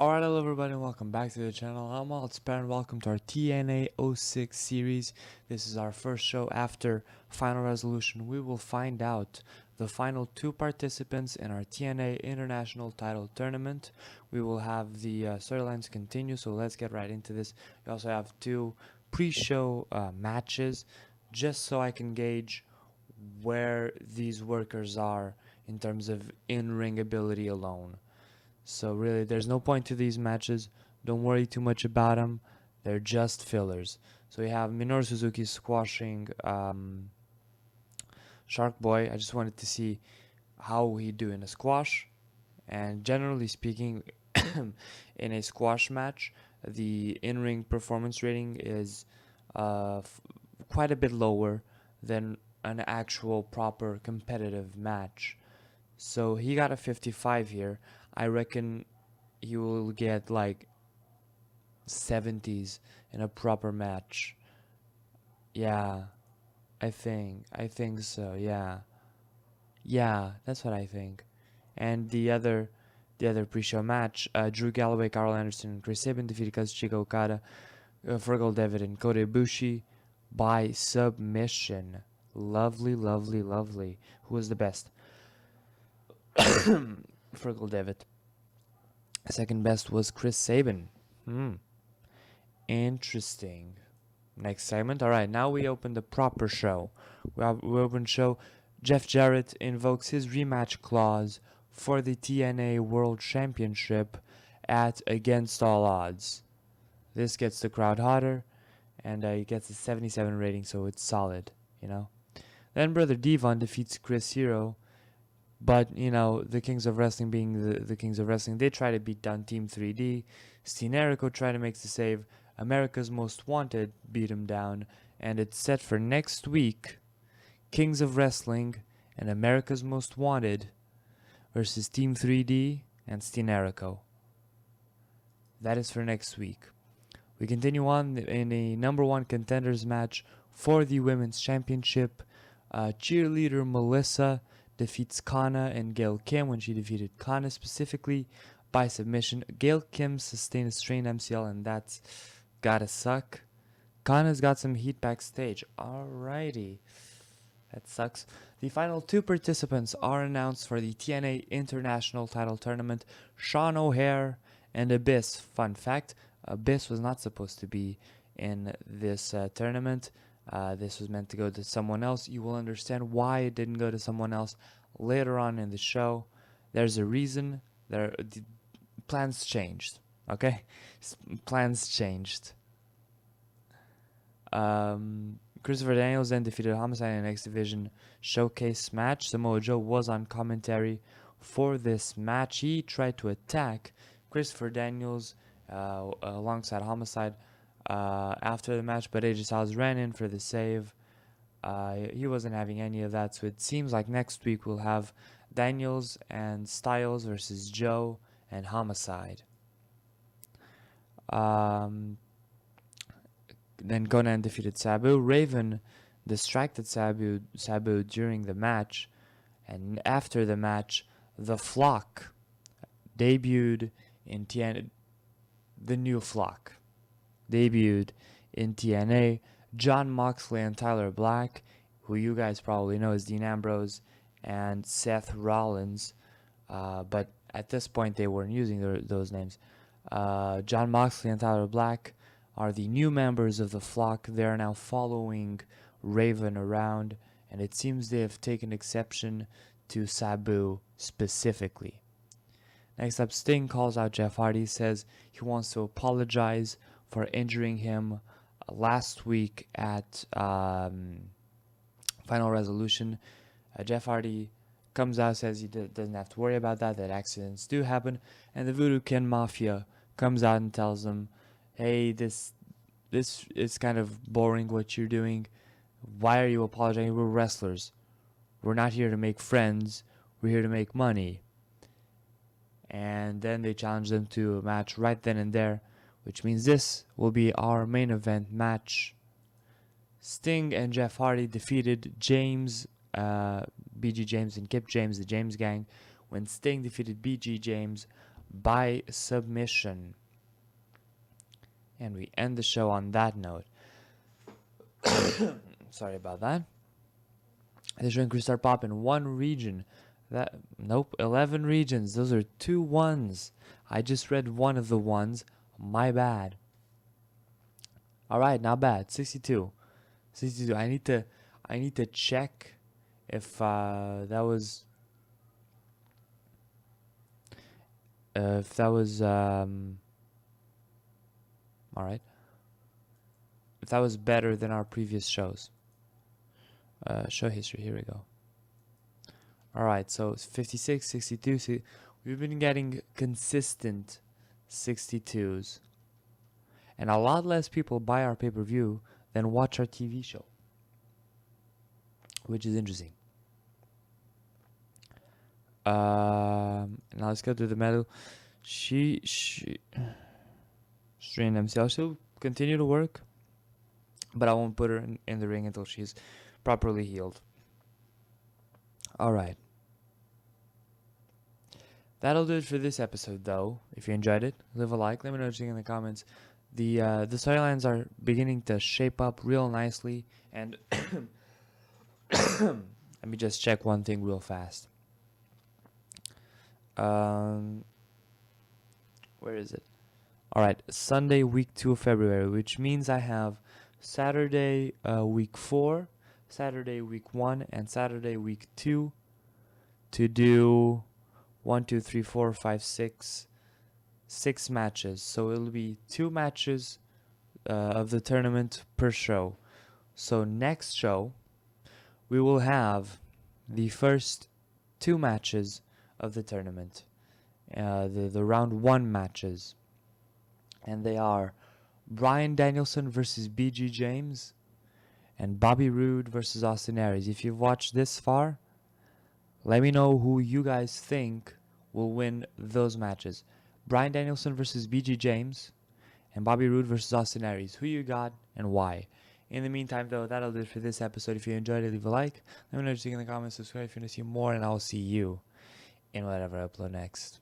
Alright, hello everybody and welcome back to the channel. I'm WildSparrow and welcome to our TNA 06 series. This is our first show after Final Resolution. We will find out the final two participants in our TNA International Title Tournament. We will have the storylines continue, so let's get right into this. We also have two pre-show matches just so I can gauge where these workers are in terms of in-ring ability alone. So really, there's no point to these matches. Don't worry too much about them. They're just fillers. So we have Minoru Suzuki squashing Shark Boy. I just wanted to see how he do in a squash. And generally speaking, in a squash match, the in-ring performance rating is quite a bit lower than an actual proper competitive match. So he got a 55 here. I reckon he will get like 70s in a proper match. Yeah, I think so. Yeah, that's what I think. And the other pre-show match, Drew Galloway, Carl Anderson, and Chris Sabin defeated Kazuchika Okada, Fergal Devitt, and Kota Ibushi by submission. Lovely, lovely, lovely. Who was the best? Fergal Devitt. Second best was Chris Sabin. Interesting. Next segment. Alright, now we open the proper show. We open show. Jeff Jarrett invokes his rematch clause for the TNA World Championship at Against All Odds. This gets the crowd hotter, and he gets a 77 rating, so it's solid, you know. Then Brother Devon defeats Chris Hero. But, you know, the Kings of Wrestling being the Kings of Wrestling, they try to beat down Team 3D. Steen Erico try to make the save. America's Most Wanted beat him down. And it's set for next week. Kings of Wrestling and America's Most Wanted versus Team 3D and Steen Erico. That is for next week. We continue on in a #1 contenders match for the Women's Championship. Cheerleader Melissa defeats Kana and Gail Kim when she defeated Kana specifically by submission. Gail Kim sustained a strained MCL, and that's gotta suck. Kana's got some heat backstage. Alrighty. That sucks. The final two participants are announced for the TNA International Title Tournament. Sean O'Hare and Abyss. Fun fact, Abyss was not supposed to be in this tournament. This was meant to go to someone else. You will understand why it didn't go to someone else later on in the show. There's a reason. The plans changed. Okay? Plans changed. Christopher Daniels then defeated Homicide in the X Division Showcase match. Samoa Joe was on commentary for this match. He tried to attack Christopher Daniels alongside Homicide after the match, but AJ Styles ran in for the save. He wasn't having any of that, so it seems like next week we'll have Daniels and Styles versus Joe and Homicide. Then Conan defeated Sabu. Raven distracted Sabu during the match, and after the match, the Flock debuted in TNA. The new Flock debuted in TNA. John Moxley and Tyler Black, who you guys probably know as Dean Ambrose and Seth Rollins, but at this point they weren't using those names. John Moxley and Tyler Black are the new members of the Flock. They are now following Raven around, and it seems they have taken exception to Sabu specifically. Next up, Sting calls out Jeff Hardy, says he wants to apologize for injuring him last week at Final Resolution. Jeff Hardy comes out, says he doesn't have to worry about that accidents do happen, and the Voodoo Kin Mafia comes out and tells him, hey, this is kind of boring what you're doing. Why are you apologizing? We're wrestlers. We're not here to make friends. We're here to make money. And then they challenge them to a match right then and there, which means this will be our main event match. Sting and Jeff Hardy defeated James, BG James and Kip James, the James Gang, when Sting defeated BG James by submission. And we end the show on that note. Sorry about that. The show increased our pop in one region. 11 regions. Those are 2 ones. I just read one of the ones. My bad. Alright, not bad. 62. I need to check if that was alright. If that was better than our previous shows. Show history, here we go. Alright, so it's 56, 62. We've been getting consistent 62s. And a lot less people buy our pay-per-view than watch our TV show. Which is interesting. Now let's go to the medal. She strained MCL. She'll continue to work, but I won't put her in the ring until she's properly healed. Alright. That'll do it for this episode, though. If you enjoyed it, leave a like. Let me know what you think in the comments. The storylines are beginning to shape up real nicely. And let me just check one thing real fast. Where is it? Alright, Sunday, week 2 of February, which means I have Saturday, week 4, Saturday, week 1, and Saturday, week 2 to do 1, 2, 3, 4, 5, 6 matches. So it'll be 2 matches of the tournament per show. So next show, we will have the first 2 matches of the tournament, the round 1 matches, and they are Bryan Danielson versus BG James and Bobby Roode versus Austin Aries. If you've watched this far, let me know who you guys think will win those matches. Bryan Danielson versus BG James and Bobby Roode versus Austin Aries. Who you got and why? In the meantime, though, that'll do it for this episode. If you enjoyed it, leave a like. Let me know what you think in the comments. Subscribe if you want to see more, and I'll see you in whatever I upload next.